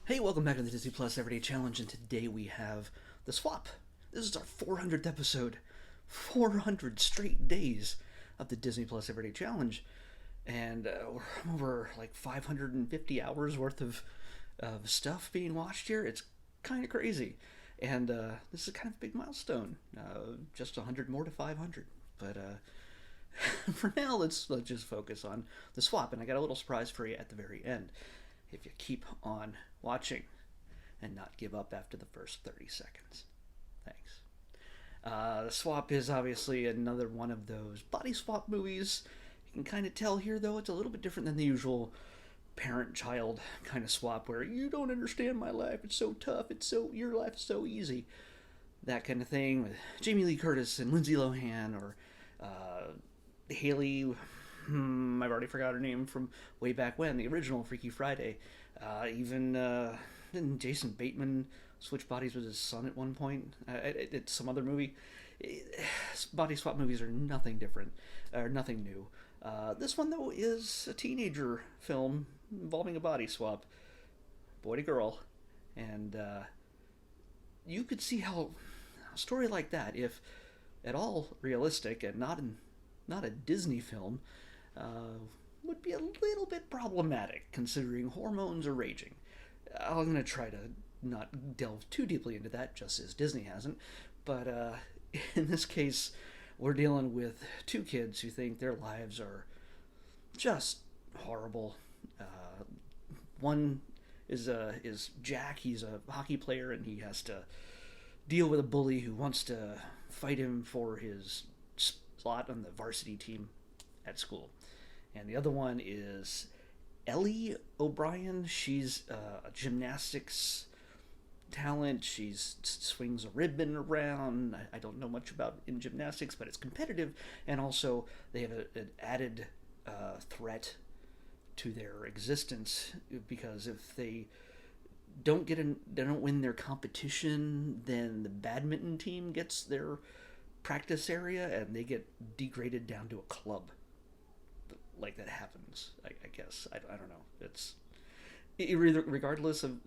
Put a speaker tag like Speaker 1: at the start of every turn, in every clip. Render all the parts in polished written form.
Speaker 1: Hey, welcome back to the Disney Plus Everyday Challenge, and today we have the swap. This is our 400th episode, 400 straight days of the Disney Plus Everyday Challenge, and we're over like 550 hours worth of stuff being watched here. It's kind of crazy, and this is kind of a big milestone. Just 100 more to 500, but for now, let's just focus on the swap. And I got a little surprise for you at the very end. If you keep on watching and not give up after the first 30 seconds. Thanks. The swap is obviously another one of those body swap movies. You can kind of tell here, though, it's a little bit different than the usual parent-child kind of swap where you don't understand my life. It's so tough. Your life is so easy. That kind of thing with Jamie Lee Curtis and Lindsay Lohan or Haley. I've already forgot her name from way back when, the original Freaky Friday. Even didn't Jason Bateman switch bodies with his son at one point? It's some other movie. Body swap movies are nothing different, or nothing new. This one, though, is a teenager film involving a body swap, boy to girl, and you could see how a story like that, if at all realistic and not a Disney film, uh, would be a little bit problematic considering hormones are raging. I'm going to try to not delve too deeply into that, just as Disney hasn't. But in this case, we're dealing with two kids who think their lives are just horrible. One is Jack. He's a hockey player, and he has to deal with a bully who wants to fight him for his slot on the varsity team at school. And the other one is Ellie O'Brien. She's a gymnastics talent. She swings a ribbon around. I don't know much about in gymnastics, but it's competitive, and also they have an added threat to their existence because if they don't win their competition, then the badminton team gets their practice area and they get degraded down to a club. Like that happens, I guess. I don't know. It's regardless of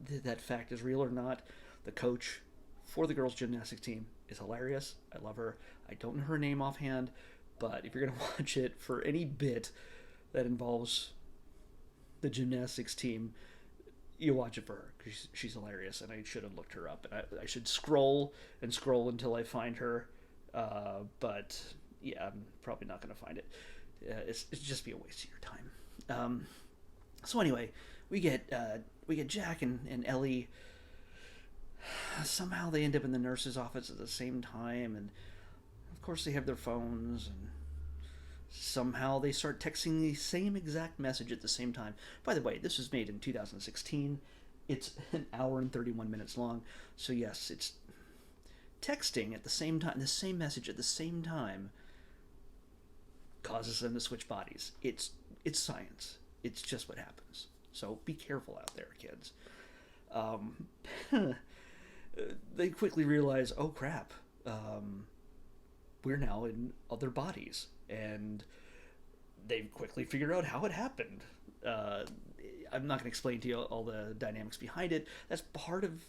Speaker 1: that fact is real or not. The coach for the girls' gymnastics team is hilarious. I love her. I don't know her name offhand, but if you're gonna watch it for any bit that involves the gymnastics team, you watch it for her because she's hilarious, and I should have looked her up. And I should scroll and scroll until I find her, but yeah, I'm probably not going to find it. It's just be a waste of your time. So anyway, we get Jack and Ellie. Somehow they end up in the nurse's office at the same time, and of course they have their phones, and somehow they start texting the same exact message at the same time. By the way, this was made in 2016. It's an hour and 31 minutes long, so yes, it's texting at the same time, the same message at the same time causes them to switch bodies. It's science. It's just what happens. So be careful out there, kids. Um, they quickly realize, oh crap, we're now in other bodies, and they quickly figure out how it happened. Uh, I'm not going to explain to you all the dynamics behind it. That's part of.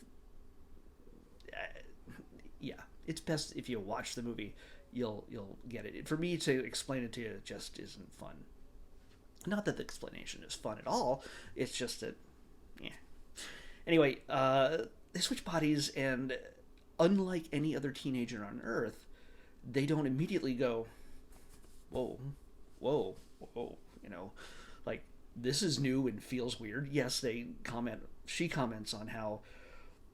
Speaker 1: Yeah, it's best if you watch the movie. You'll get it. For me to explain it to you just isn't fun. Not that the explanation is fun at all. It's just that, yeah. Anyway, they switch bodies, and unlike any other teenager on Earth, they don't immediately go, whoa, whoa, whoa, like this is new and feels weird. Yes, she comments on how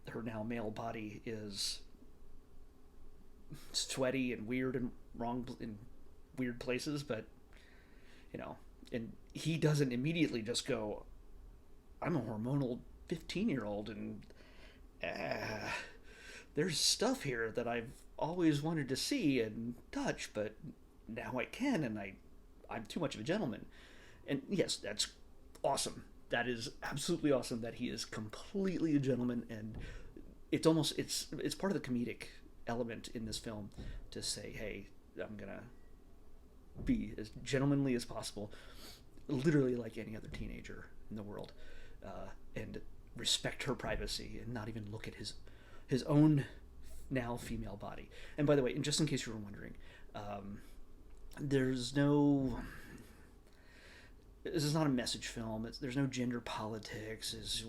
Speaker 1: her now male body is sweaty and weird and wrong in weird places, but you know, and he doesn't immediately just go, I'm a hormonal 15-year-old and there's stuff here that I've always wanted to see and touch, but now I can, and I'm too much of a gentleman. And yes, that's awesome. That is absolutely awesome that he is completely a gentleman, and it's part of the comedic element in this film to say, hey, I'm gonna be as gentlemanly as possible, literally like any other teenager in the world. And respect her privacy and not even look at his own now female body. And by the way, and just in case you were wondering, there's no. This is not a message film. There's no gender politics. There's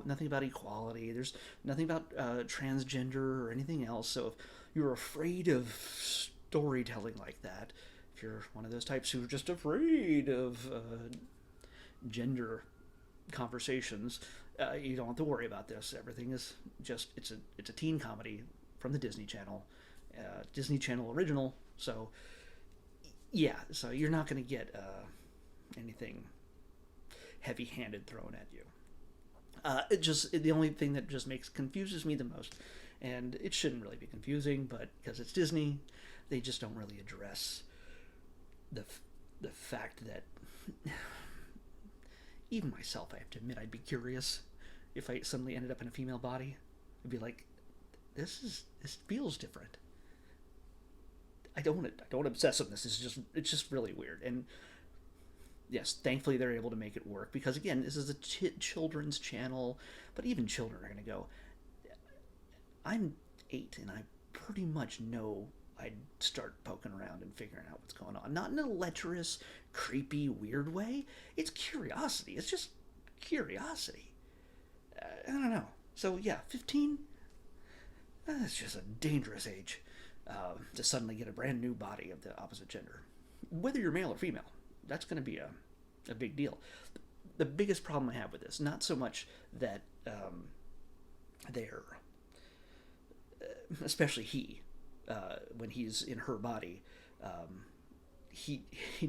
Speaker 1: nothing about equality. There's nothing about transgender or anything else. So if you're afraid of storytelling like that, if you're one of those types who are just afraid of gender conversations, you don't have to worry about this. Everything is just it's a teen comedy from the Disney Channel, Disney Channel original. So yeah, so you're not going to get anything heavy-handed thrown at you. The only thing that just confuses me the most, and it shouldn't really be confusing, but because it's Disney, they just don't really address the fact that even myself, I have to admit, I'd be curious if I suddenly ended up in a female body. I'd be like, this feels different. I don't want to obsess on this. It's just really weird. And yes, thankfully they're able to make it work because again, this is a children's channel, but even children are going to go. I'm 8 and I pretty much know I'd start poking around and figuring out what's going on. Not in a lecherous, creepy, weird way. It's curiosity. It's just curiosity. I don't know. So yeah, 15. That's just a dangerous age to suddenly get a brand new body of the opposite gender, whether you're male or female. That's going to be a big deal. The biggest problem I have with this, not so much that they're, especially he, when he's in her body, he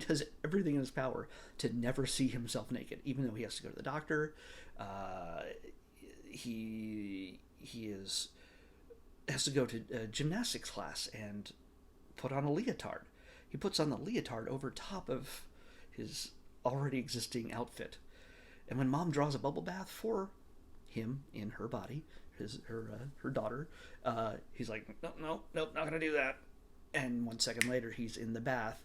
Speaker 1: does everything in his power to never see himself naked, even though he has to go to the doctor. He has to go to a gymnastics class and put on a leotard. He puts on the leotard over top of his already existing outfit. And when mom draws a bubble bath for him in her body, her daughter, he's like, no, not gonna do that. And 1 second later, he's in the bath,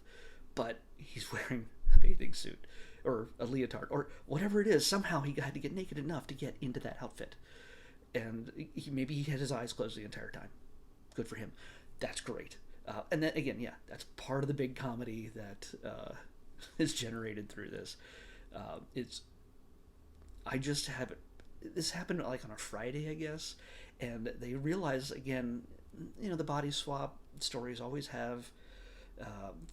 Speaker 1: but he's wearing a bathing suit or a leotard or whatever it is. Somehow he had to get naked enough to get into that outfit. And maybe he had his eyes closed the entire time. Good for him. That's great. And then again, yeah, that's part of the big comedy that is generated through this. I just have it. This happened like on a Friday, I guess, and they realize again, the body swap stories always have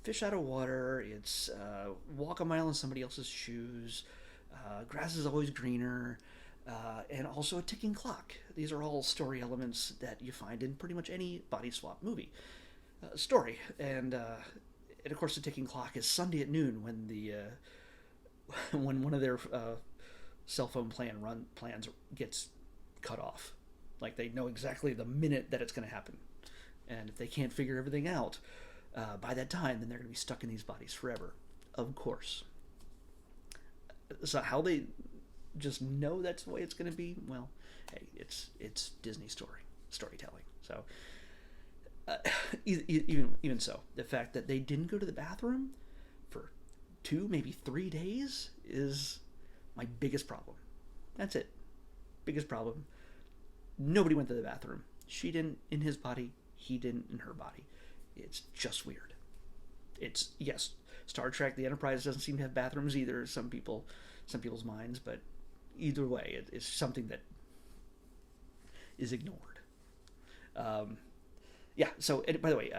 Speaker 1: fish out of water. It's walk a mile in somebody else's shoes. Grass is always greener. And also a ticking clock. These are all story elements that you find in pretty much any body swap movie story. And of course, the ticking clock is Sunday at noon when when one of their cell phone plans gets cut off. Like they know exactly the minute that it's going to happen. And if they can't figure everything out by that time, then they're going to be stuck in these bodies forever. Of course. So how they just know that's the way it's going to be, well, hey, it's Disney storytelling. So even so, the fact that they didn't go to the bathroom for 2, maybe 3 days is my biggest problem. That's it. Biggest problem. Nobody went to the bathroom. She didn't in his body. He didn't in her body. It's just weird. It's, yes, Star Trek, the Enterprise doesn't seem to have bathrooms either, some people's minds, but either way, it's something that is ignored. Yeah, so, by the way,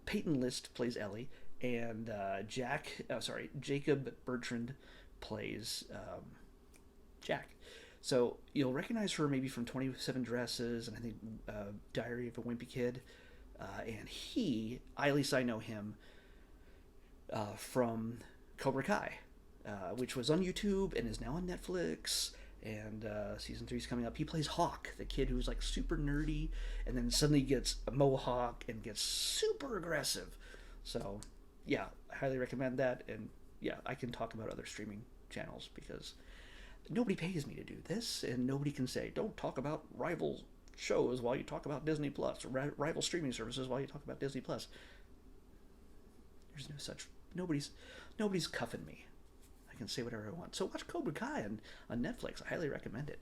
Speaker 1: Peyton List plays Ellie, and Jacob Bertrand plays Jack. So you'll recognize her maybe from 27 Dresses, and I think Diary of a Wimpy Kid. And at least I know him from Cobra Kai, which was on YouTube and is now on Netflix. And season 3 is coming up. He plays Hawk, the kid who's like super nerdy, and then suddenly gets a mohawk and gets super aggressive. So, yeah, I highly recommend that. And yeah, I can talk about other streaming channels because nobody pays me to do this, and nobody can say, don't talk about rival shows while you talk about Disney Plus, or rival streaming services while you talk about Disney Plus. There's no such. Nobody's cuffing me. I I can say whatever I want. So watch Cobra Kai on Netflix. I highly recommend it.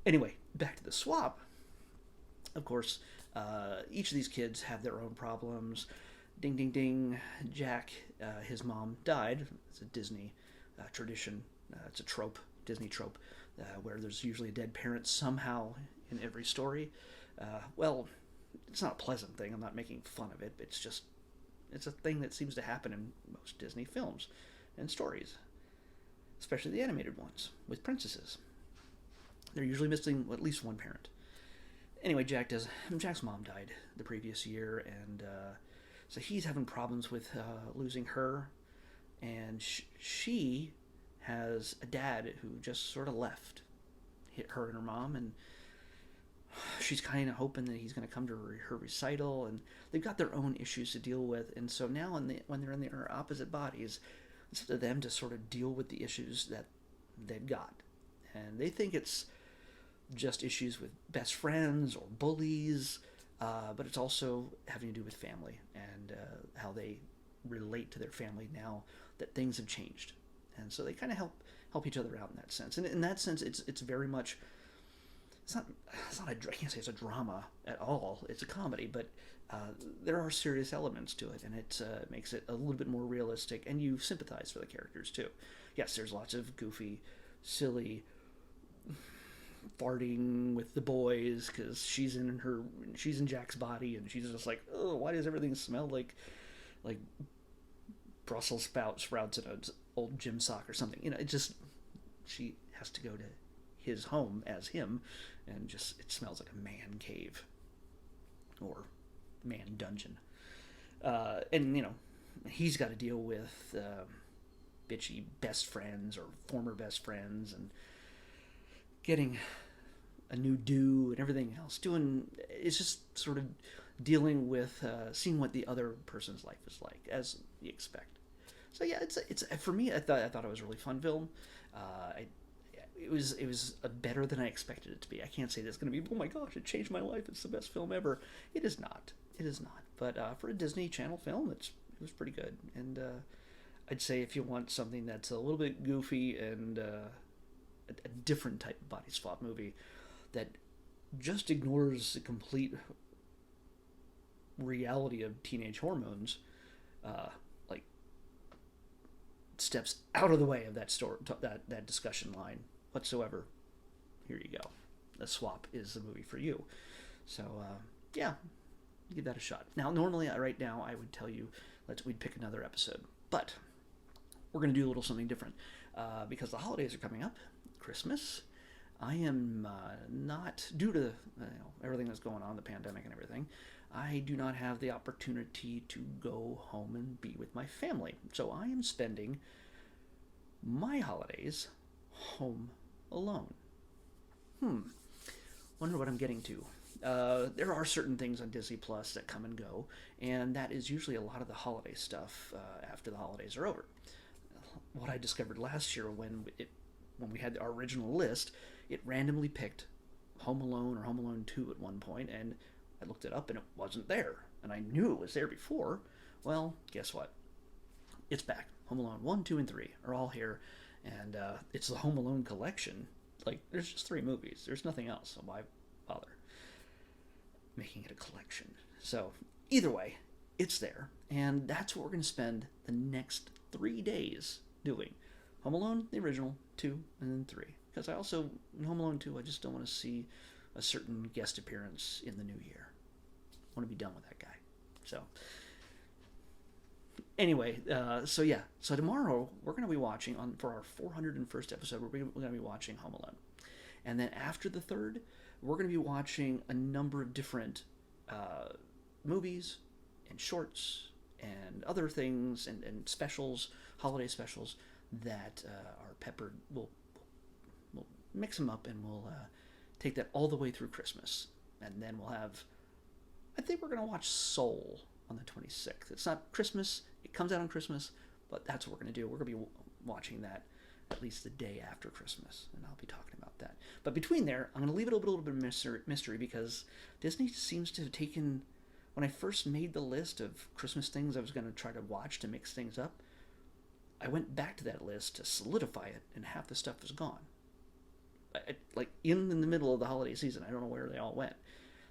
Speaker 1: Anyway, back to the swap. Of course, each of these kids have their own problems. Ding, ding, ding. Jack, his mom died. It's a Disney tradition. It's a trope, Disney trope, where there's usually a dead parent somehow in every story. Well, it's not a pleasant thing. I'm not making fun of it. It's a thing that seems to happen in most Disney films and stories, especially the animated ones with princesses. They're usually missing at least one parent. Anyway, Jack's mom died the previous year, and so he's having problems with losing her, and she has a dad who just sort of left her and her mom, and she's kind of hoping that he's going to come to her recital, and they've got their own issues to deal with, and so now when they're in their opposite bodies, it's up to them to sort of deal with the issues that they've got, and they think it's just issues with best friends or bullies, but it's also having to do with family and how they relate to their family now that things have changed, and so they kind of help each other out in that sense. And in that sense, it's very much it's not I can't say it's a drama at all. It's a comedy, but there are serious elements to it, and it makes it a little bit more realistic, and you sympathize for the characters too. Yes, there's lots of goofy, silly farting with the boys because she's in Jack's body, and she's just like, oh, why does everything smell like Brussels sprouts in an old gym sock or something? It just, she has to go to his home as him, and just it smells like a man cave or man dungeon, and he's got to deal with bitchy best friends or former best friends, and getting a new do and everything else. It's just sort of dealing with seeing what the other person's life is like, as you expect. So yeah, it's for me. I thought it was a really fun film. It was better than I expected it to be. I can't say that it's going to be, oh my gosh, it changed my life, it's the best film ever. It is not. But for a Disney Channel film, it was pretty good. And I'd say if you want something that's a little bit goofy and a different type of body swap movie that just ignores the complete reality of teenage hormones, like steps out of the way of that story, that discussion line whatsoever, here you go. The Swap is the movie for you. So yeah, give that a shot. Now normally right now I would tell you we'd pick another episode, but we're going to do a little something different because the holidays are coming up. Christmas. I am not, due to everything that's going on, the pandemic and everything, I do not have the opportunity to go home and be with my family. So I am spending my holidays home alone. Wonder what I'm getting to. There are certain things on Disney Plus that come and go, and that is usually a lot of the holiday stuff after the holidays are over. What I discovered last year when we had our original list, it randomly picked Home Alone or Home Alone 2 at one point, and I looked it up and it wasn't there. And I knew it was there before. Well, guess what? It's back. Home Alone 1, 2, and 3 are all here, and it's the Home Alone collection. Like, there's just 3 movies. There's nothing else, so why bother making it a collection? So, either way, it's there, and that's what we're going to spend the next 3 days doing. Home Alone, the original, 2, and then 3. Because I also, in Home Alone 2, I just don't want to see a certain guest appearance in the new year. I want to be done with that guy. So, anyway, so tomorrow we're going to be watching, for our 401st episode, we're going to be watching Home Alone. And then after the 3rd, we're going to be watching a number of different movies and shorts and other things and specials, holiday specials, that are peppered. We'll mix them up, and we'll take that all the way through Christmas. And then we'll have, I think we're going to watch Soul on the 26th. It's not Christmas. It comes out on Christmas, but that's what we're going to do. We're going to be watching that at least the day after Christmas, and I'll be talking about that. But between there, I'm going to leave it a little bit of mystery because Disney seems to have taken, when I first made the list of Christmas things I was going to try to watch to mix things up, I went back to that list to solidify it, and half the stuff is gone. Like in the middle of the holiday season, I don't know where they all went.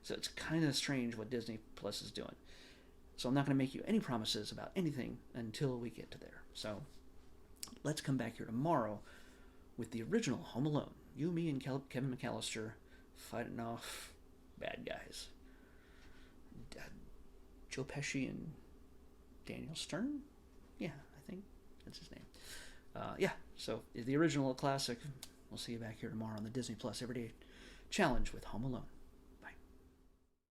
Speaker 1: So it's kind of strange what Disney Plus is doing. So I'm not going to make you any promises about anything until we get to there. So let's come back here tomorrow with the original Home Alone. You, me, and Kevin McAllister fighting off bad guys. Joe Pesci and Daniel Stern? Yeah, I think that's his name. Yeah, so the original classic. We'll see you back here tomorrow on the Disney Plus Everyday Challenge with Home Alone.